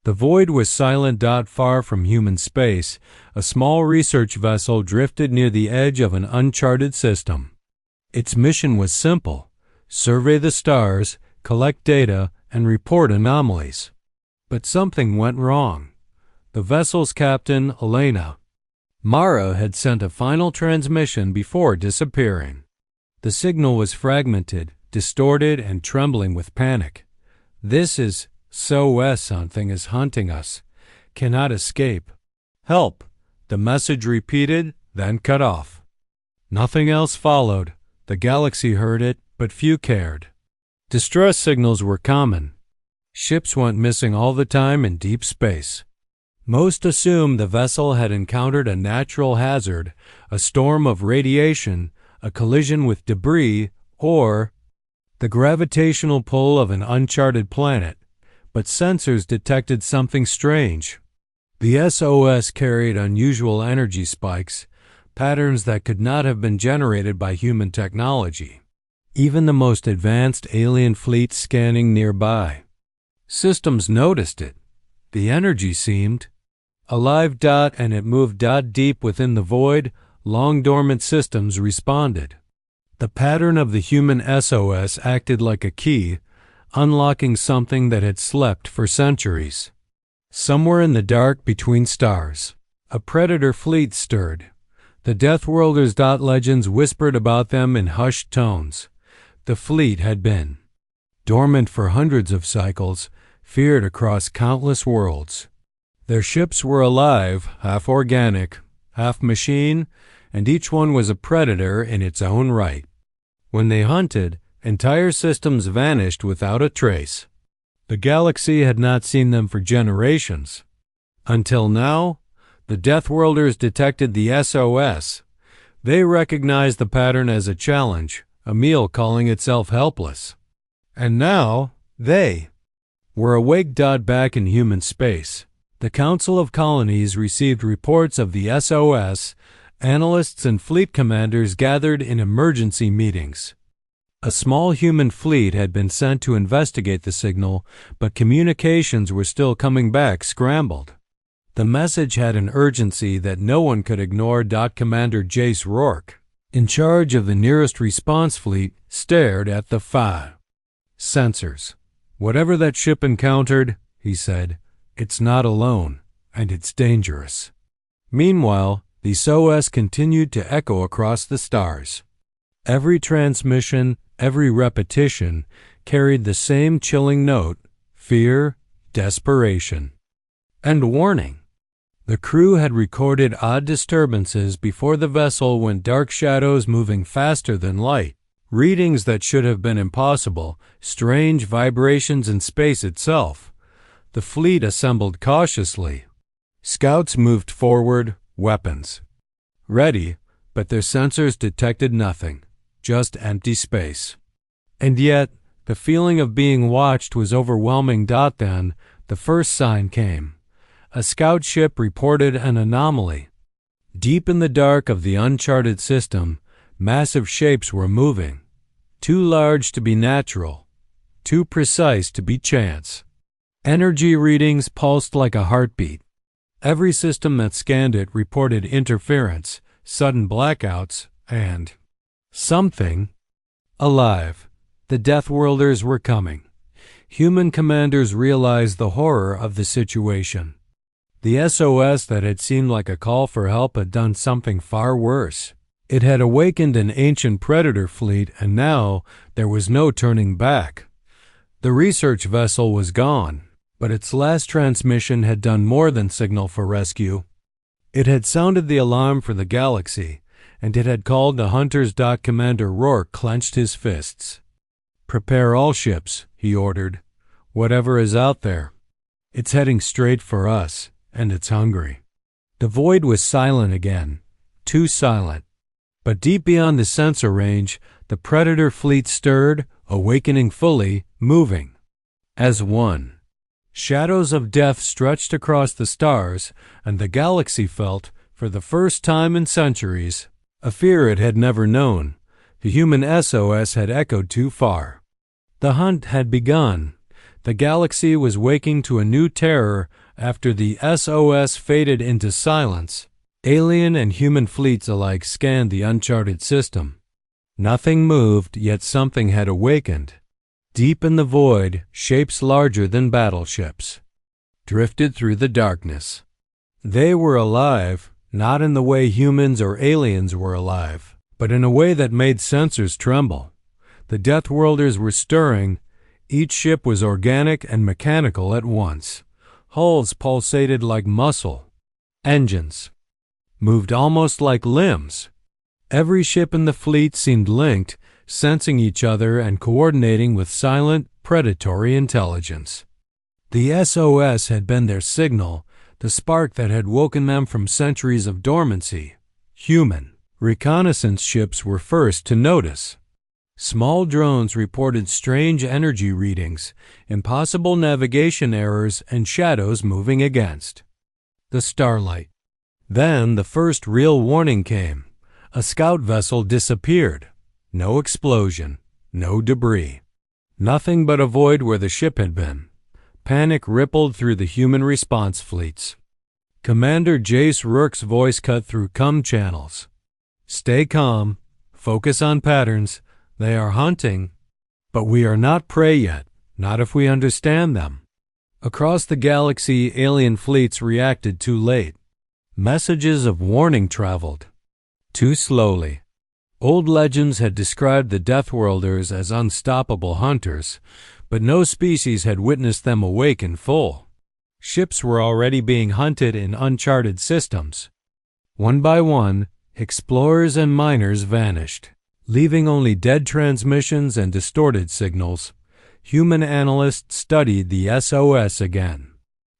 The void was silent. Far from human space, a small research vessel drifted near the edge of an uncharted system. Its mission was simple: survey the stars, collect data, and report anomalies. But something went wrong. The vessel's captain, Elena Mara, had sent a final transmission before disappearing. The signal was fragmented, distorted, and trembling with panic. "This is SOS. Something is hunting us. Cannot escape. Help," the message repeated, then cut off. Nothing else followed. The galaxy heard it, but few cared. Distress signals were common. Ships went missing all the time in deep space. Most assumed the vessel had encountered a natural hazard, a storm of radiation, a collision with debris, or the gravitational pull of an uncharted planet. But sensors detected something strange. The SOS carried unusual energy spikes, patterns that could not have been generated by human technology. Even the most advanced alien fleet scanning nearby systems noticed it. The energy seemed alive. And it moved. Deep within the void, long-dormant systems responded. The pattern of the human SOS acted like a key, unlocking something that had slept for centuries. Somewhere in the dark between stars, a predator fleet stirred. The Deathworlders. Legends whispered about them in hushed tones. The fleet had been dormant for hundreds of cycles, feared across countless worlds. Their ships were alive, half organic, half machine, and each one was a predator in its own right. When they hunted, entire systems vanished without a trace. The galaxy had not seen them for generations. Until now, the Deathworlders detected the SOS. They recognized the pattern as a challenge, a meal calling itself helpless. And now, they were awake. Back in human space, the Council of Colonies received reports of the SOS. Analysts and fleet commanders gathered in emergency meetings. A small human fleet had been sent to investigate the signal, but communications were still coming back scrambled. The message had an urgency that no one could ignore. Commander Jace Rourke, in charge of the nearest response fleet, stared at the sensors. "Whatever that ship encountered," he said, "it's not alone, and it's dangerous." Meanwhile, the SOS continued to echo across the stars. Every transmission, every repetition, carried the same chilling note: fear, desperation, and warning. The crew had recorded odd disturbances before the vessel went dark, shadows moving faster than light, readings that should have been impossible, strange vibrations in space itself. The fleet assembled cautiously. Scouts moved forward, weapons ready, but their sensors detected nothing, just empty space. And yet, the feeling of being watched was overwhelming. Then, the first sign came. A scout ship reported an anomaly. Deep in the dark of the uncharted system, massive shapes were moving. Too large to be natural, too precise to be chance. Energy readings pulsed like a heartbeat. Every system that scanned it reported interference, sudden blackouts, and something alive. The Deathworlders were coming. Human commanders realized the horror of the situation. The SOS that had seemed like a call for help had done something far worse. It had awakened an ancient predator fleet, and now there was no turning back. The research vessel was gone, but its last transmission had done more than signal for rescue. It had sounded the alarm for the galaxy, and it had called the hunters. Commander Rourke clenched his fists. "Prepare all ships," he ordered. "Whatever is out there. It's heading straight for us, and it's hungry." The void was silent again, too silent. But deep beyond the sensor range, the predator fleet stirred, awakening fully, moving as one. Shadows of death stretched across the stars, and the galaxy felt, for the first time in centuries, a fear it had never known. The human SOS had echoed too far. The hunt had begun. The galaxy was waking to a new terror after the SOS faded into silence. Alien and human fleets alike scanned the uncharted system. Nothing moved, yet something had awakened. Deep in the void, shapes larger than battleships drifted through the darkness. They were alive, not in the way humans or aliens were alive, but in a way that made sensors tremble. The Deathworlders were stirring. Each ship was organic and mechanical at once. Hulls pulsated like muscle. Engines moved almost like limbs. Every ship in the fleet seemed linked, sensing each other and coordinating with silent, predatory intelligence. The SOS had been their signal, the spark that had woken them from centuries of dormancy. Human reconnaissance ships were first to notice. Small drones reported strange energy readings, impossible navigation errors, and shadows moving against the starlight. Then the first real warning came. A scout vessel disappeared. No explosion, no debris. Nothing but a void where the ship had been. Panic rippled through the human response fleets. Commander Jace Rourke's voice cut through comm channels. "Stay calm. Focus on patterns. They are hunting. But we are not prey yet, not if we understand them." Across the galaxy, alien fleets reacted too late. Messages of warning traveled too slowly. Old legends had described the Deathworlders as unstoppable hunters, but no species had witnessed them awake in full. Ships were already being hunted in uncharted systems. One by one, explorers and miners vanished, leaving only dead transmissions and distorted signals. Human analysts studied the SOS again.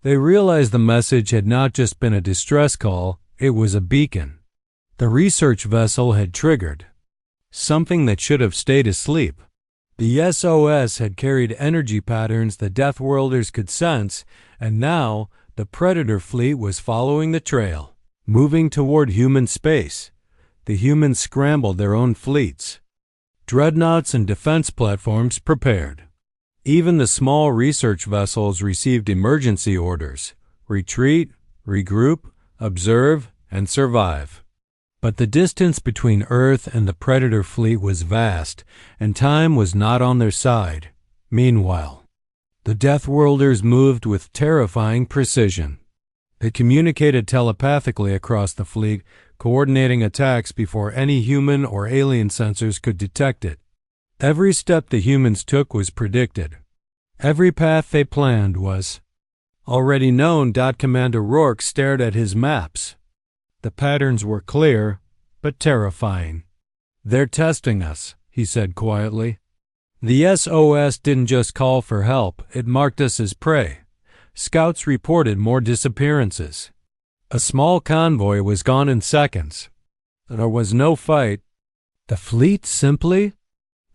They realized the message had not just been a distress call, it was a beacon. The research vessel had triggered something that should have stayed asleep. The SOS had carried energy patterns the Deathworlders could sense, and now the Predator fleet was following the trail, moving toward human space. The humans scrambled their own fleets. Dreadnoughts and defense platforms prepared. Even the small research vessels received emergency orders: retreat, regroup, observe, and survive. But the distance between Earth and the Predator fleet was vast, and time was not on their side. Meanwhile, the Deathworlders moved with terrifying precision. They communicated telepathically across the fleet, coordinating attacks before any human or alien sensors could detect it. Every step the humans took was predicted. Every path they planned was already known. Commander Rourke stared at his maps. The patterns were clear, but terrifying. "They're testing us," he said quietly. The SOS didn't just call for help, it marked us as prey. Scouts reported more disappearances. A small convoy was gone in seconds. There was no fight. The fleet simply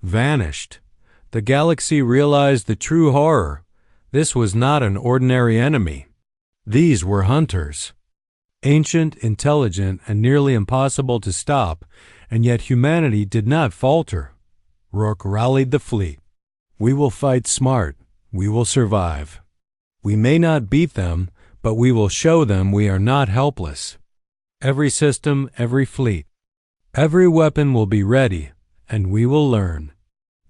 vanished. The galaxy realized the true horror. This was not an ordinary enemy. These were hunters. Ancient, intelligent, and nearly impossible to stop, and yet humanity did not falter. Rourke rallied the fleet. "We will fight smart. We will survive. We may not beat them, but we will show them we are not helpless. Every system, every fleet, every weapon will be ready, and we will learn.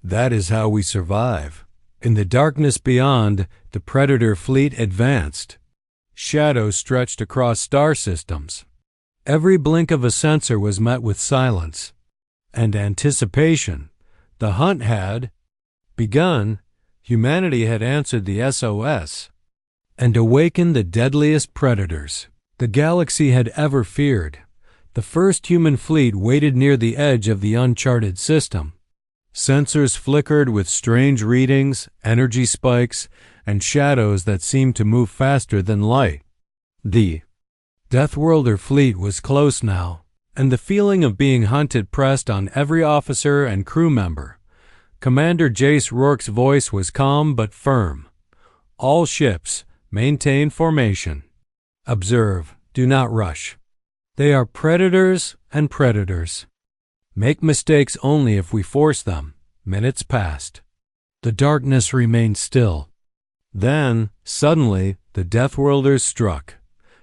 That is how we survive." In the darkness beyond, the Predator fleet advanced. Shadows stretched across star systems. Every blink of a sensor was met with silence and anticipation. The hunt had begun. Humanity had answered the SOS and awakened the deadliest predators the galaxy had ever feared. The first human fleet waited near the edge of the uncharted system. Sensors flickered with strange readings, energy spikes, and shadows that seemed to move faster than light. The Deathworlder fleet was close now, and the feeling of being hunted pressed on every officer and crew member. Commander Jace Rourke's voice was calm but firm. "All ships, maintain formation. Observe, do not rush. They are predators and predators. Make mistakes only if we force them." Minutes passed. The darkness remained still. Then, suddenly, the Deathworlders struck.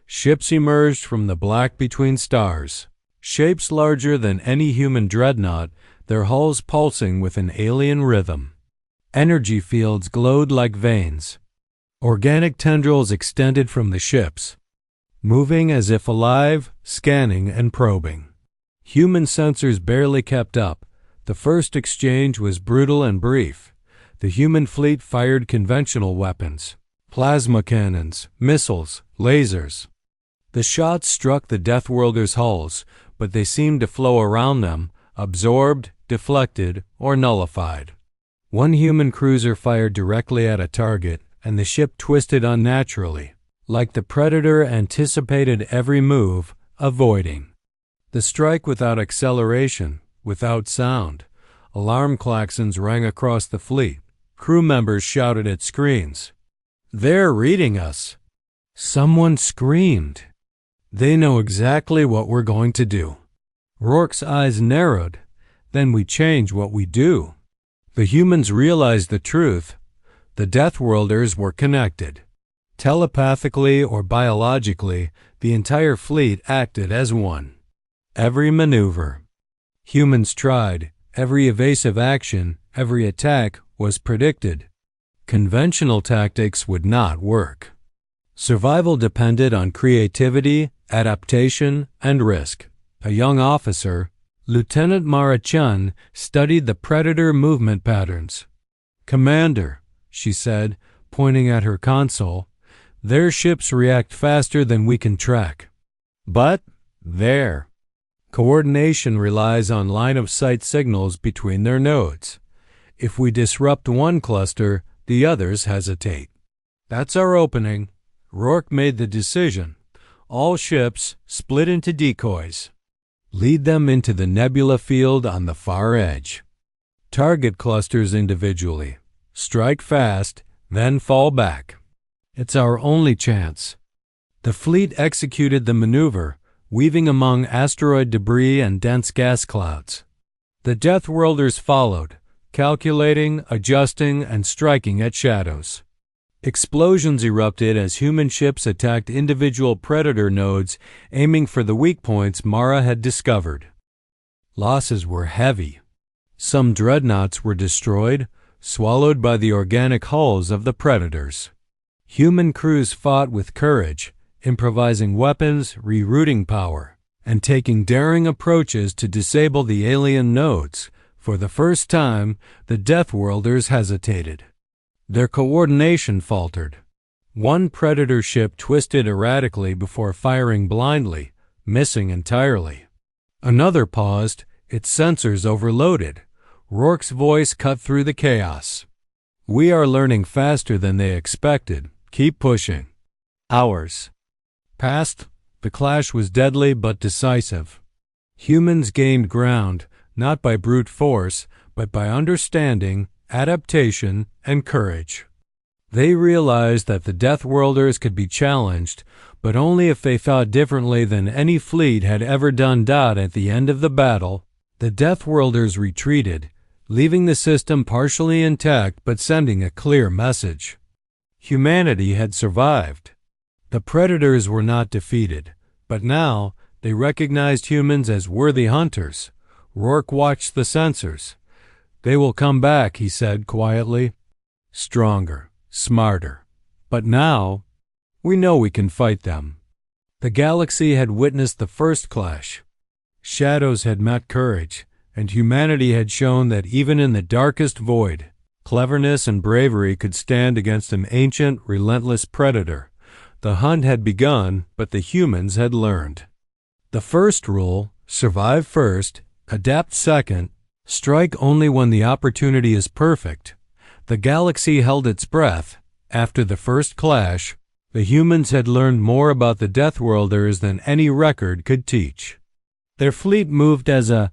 Ships emerged from the black between stars, shapes larger than any human dreadnought, their hulls pulsing with an alien rhythm. Energy fields glowed like veins. Organic tendrils extended from the ships, moving as if alive, scanning and probing. Human sensors barely kept up. The first exchange was brutal and brief. The human fleet fired conventional weapons, plasma cannons, missiles, lasers. The shots struck the Deathworlders' hulls, but they seemed to flow around them, absorbed, deflected, or nullified. One human cruiser fired directly at a target, and the ship twisted unnaturally, like the predator anticipated every move, avoiding. The strike without acceleration, without sound. Alarm klaxons rang across the fleet. Crew members shouted at screens. "They're reading us!" Someone screamed. "They know exactly what we're going to do." Rourke's eyes narrowed. "Then we change what we do." The humans realized the truth. The Deathworlders were connected. Telepathically or biologically, the entire fleet acted as one. Every maneuver humans tried, every evasive action, every attack was predicted. Conventional tactics would not work. Survival depended on creativity, adaptation, and risk. A young officer, Lieutenant Mara Chun, studied the Predator movement patterns. "Commander," she said, pointing at her console, "their ships react faster than we can track. But their coordination relies on line-of-sight signals between their nodes. If we disrupt one cluster, the others hesitate. That's our opening." Rourke made the decision. All ships split into decoys. Lead them into the nebula field on the far edge. Target clusters individually. Strike fast, then fall back. It's our only chance. The fleet executed the maneuver, weaving among asteroid debris and dense gas clouds. The Deathworlders followed, calculating, adjusting, and striking at shadows. Explosions erupted as human ships attacked individual predator nodes, aiming for the weak points Mara had discovered. Losses were heavy. Some dreadnoughts were destroyed, swallowed by the organic hulls of the predators. Human crews fought with courage, improvising weapons, rerouting power, and taking daring approaches to disable the alien nodes. For the first time, the Deathworlders hesitated. Their coordination faltered. One predator ship twisted erratically before firing blindly, missing entirely. Another paused, its sensors overloaded. Rourke's voice cut through the chaos. "We are learning faster than they expected. Keep pushing." Hours passed. The clash was deadly but decisive. Humans gained ground, not by brute force, but by understanding, adaptation, and courage. They realized that the Deathworlders could be challenged, but only if they thought differently than any fleet had ever done. At the end of the battle, the Deathworlders retreated, leaving the system partially intact but sending a clear message. Humanity had survived. The Predators were not defeated, but now they recognized humans as worthy hunters. Rourke watched the sensors. "They will come back," he said quietly. "Stronger, smarter. But now, we know we can fight them." The galaxy had witnessed the first clash. Shadows had met courage, and humanity had shown that even in the darkest void, cleverness and bravery could stand against an ancient, relentless predator. The hunt had begun, but the humans had learned. The first rule, survive first, adapt second, strike only when the opportunity is perfect. The galaxy held its breath. After the first clash, the humans had learned more about the Deathworlders than any record could teach. Their fleet moved as a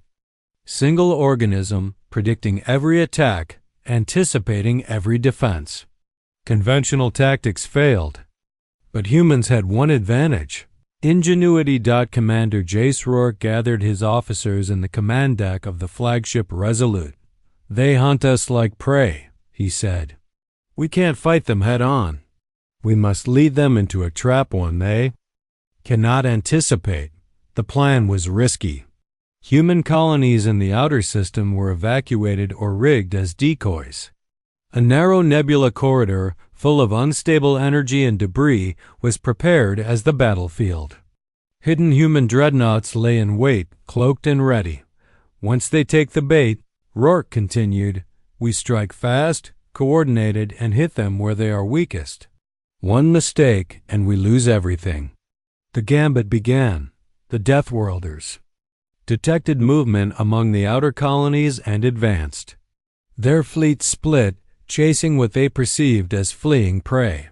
single organism, predicting every attack, anticipating every defense. Conventional tactics failed, but humans had one advantage. Ingenuity. Commander Jace Rourke gathered his officers in the command deck of the flagship Resolute. "They hunt us like prey," he said. We can't fight them head on. We must lead them into a trap one they cannot anticipate. The plan was risky. Human colonies in the outer system were evacuated or rigged as decoys. A narrow nebula corridor full of unstable energy and debris was prepared as the battlefield. Hidden human dreadnoughts lay in wait, cloaked and ready. Once they take the bait, Rourke continued, we strike fast, coordinated, and hit them where they are weakest. One mistake, and we lose everything. The gambit began. The Deathworlders detected movement among the outer colonies and advanced. Their fleet split, chasing what they perceived as fleeing prey.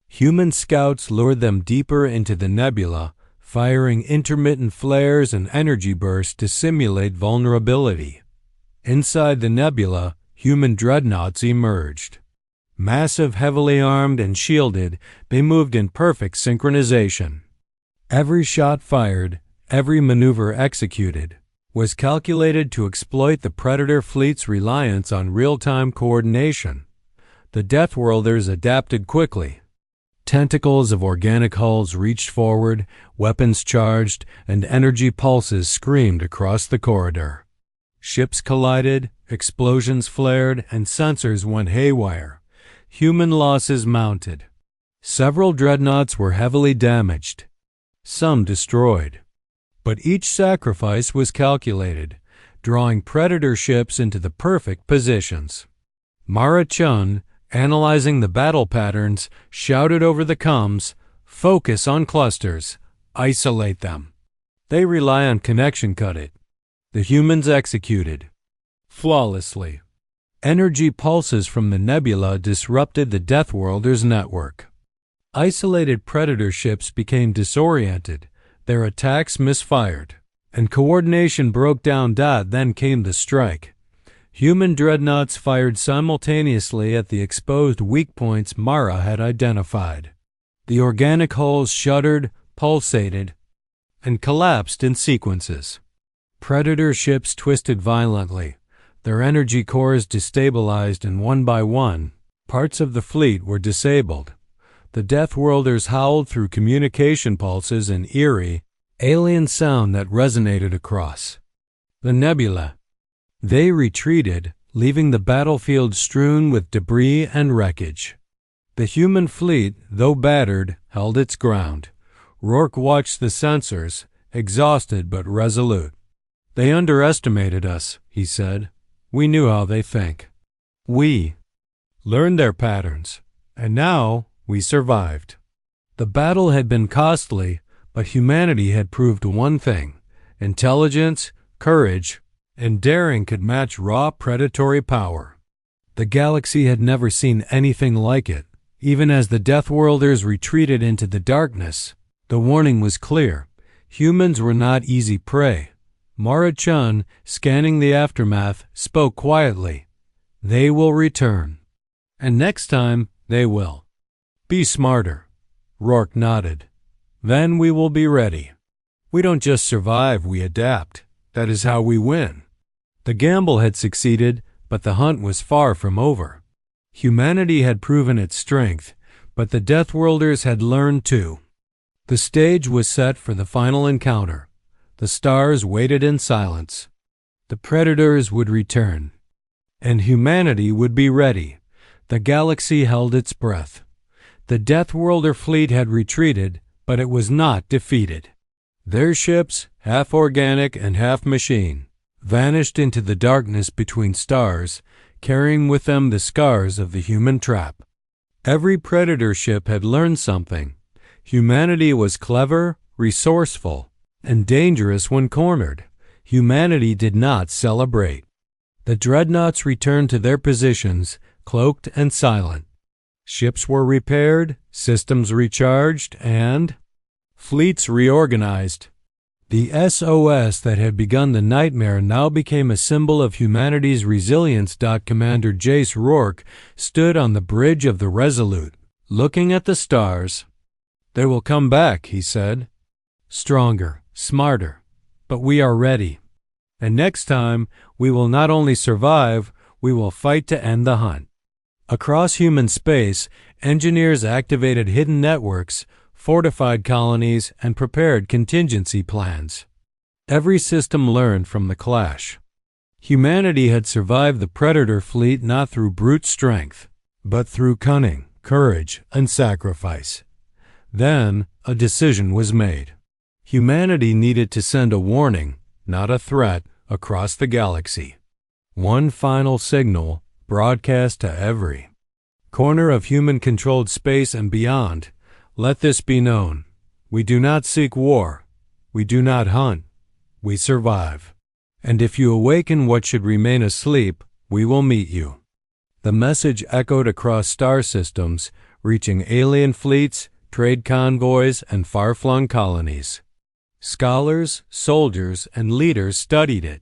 Human scouts lured them deeper into the nebula, firing intermittent flares and energy bursts to simulate vulnerability. Inside the nebula, human dreadnoughts emerged. Massive, heavily armed and shielded, they moved in perfect synchronization. Every shot fired, every maneuver executed, was calculated to exploit the Predator fleet's reliance on real-time coordination. The Deathworlders adapted quickly. Tentacles of organic hulls reached forward, weapons charged, and energy pulses screamed across the corridor. Ships collided, explosions flared, and sensors went haywire. Human losses mounted. Several dreadnoughts were heavily damaged, some destroyed. But each sacrifice was calculated, drawing Predator ships into the perfect positions. Mara Chun, analyzing the battle patterns, shouted over the comms, focus on clusters, isolate them. They rely on connection cut-it. The humans executed flawlessly. Energy pulses from the nebula disrupted the Deathworlders' network. Isolated Predator ships became disoriented, their attacks misfired, and coordination broke down. Then came the strike. Human dreadnoughts fired simultaneously at the exposed weak points Mara had identified. The organic hulls shuddered, pulsated, and collapsed in sequences. Predator ships twisted violently, their energy cores destabilized, and one by one, parts of the fleet were disabled. The Deathworlders howled through communication pulses an eerie, alien sound that resonated across the nebula. They retreated, leaving the battlefield strewn with debris and wreckage. The human fleet, though battered, held its ground. Rourke watched the sensors, exhausted but resolute. They underestimated us, he said. We knew how they think. We learned their patterns, and now we survived. The battle had been costly, but humanity had proved one thing: intelligence, courage, and daring could match raw predatory power. The galaxy had never seen anything like it. Even as the Deathworlders retreated into the darkness, the warning was clear. Humans were not easy prey. Mara Chun, scanning the aftermath, spoke quietly. They will return. And next time, they will. Be smarter. Rourke nodded. Then we will be ready. We don't just survive, we adapt. That is how we win. The gamble had succeeded, but the hunt was far from over. Humanity had proven its strength, but the Deathworlders had learned too. The stage was set for the final encounter. The stars waited in silence. The Predators would return, and humanity would be ready. The galaxy held its breath. The Deathworlder fleet had retreated, but it was not defeated. Their ships, half organic and half machine, vanished into the darkness between stars, carrying with them the scars of the human trap. Every Predator ship had learned something. Humanity was clever, resourceful, and dangerous when cornered. Humanity did not celebrate. The dreadnoughts returned to their positions, cloaked and silent. Ships were repaired, systems recharged, and fleets reorganized. The SOS that had begun the nightmare now became a symbol of humanity's resilience. Commander Jace Rourke stood on the bridge of the Resolute, looking at the stars. They will come back, he said. Stronger, smarter, but we are ready. And next time, we will not only survive, we will fight to end the hunt. Across human space, engineers activated hidden networks, fortified colonies, and prepared contingency plans. Every system learned from the clash. Humanity had survived the Predator fleet not through brute strength, but through cunning, courage, and sacrifice. Then, a decision was made. Humanity needed to send a warning, not a threat, across the galaxy. One final signal, broadcast to every corner of human-controlled space and beyond. Let this be known. We do not seek war. We do not hunt. We survive. And if you awaken what should remain asleep, we will meet you. The message echoed across star systems, reaching alien fleets, trade convoys, and far-flung colonies. Scholars, soldiers, and leaders studied it.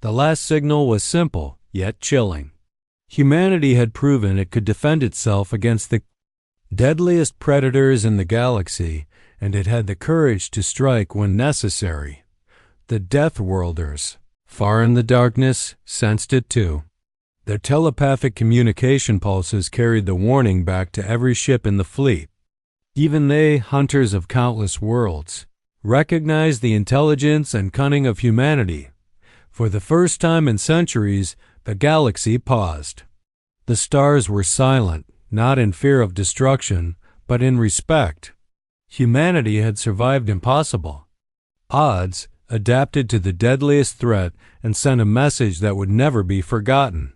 The last signal was simple, yet chilling. Humanity had proven it could defend itself against the deadliest predators in the galaxy, and it had the courage to strike when necessary. The Deathworlders, far in the darkness, sensed it too. Their telepathic communication pulses carried the warning back to every ship in the fleet. Even they, hunters of countless worlds, recognized the intelligence and cunning of humanity. For the first time in centuries, the galaxy paused. The stars were silent, not in fear of destruction, but in respect. Humanity had survived impossible odds, adapted to the deadliest threat, and sent a message that would never be forgotten.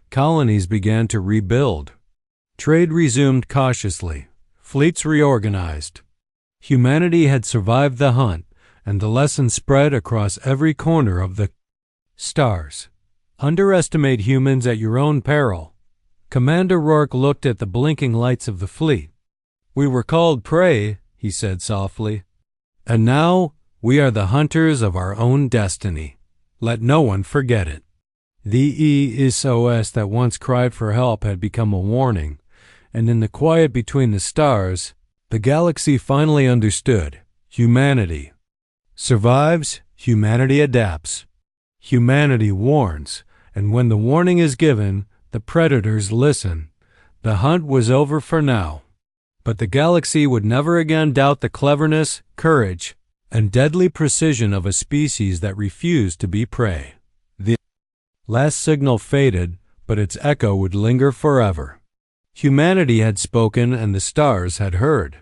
Colonies began to rebuild. Trade resumed cautiously. Fleets reorganized. Humanity had survived the hunt, and the lesson spread across every corner of the stars. Underestimate humans at your own peril. Commander Rourke looked at the blinking lights of the fleet. We were called prey, he said softly. And now we are the hunters of our own destiny. Let no one forget it. The SOS that once cried for help had become a warning, and in the quiet between the stars, the galaxy finally understood. Humanity survives, humanity adapts. Humanity warns, and when the warning is given, the predators listen. The hunt was over for now. But the galaxy would never again doubt the cleverness, courage, and deadly precision of a species that refused to be prey. The last signal faded, but its echo would linger forever. Humanity had spoken and the stars had heard.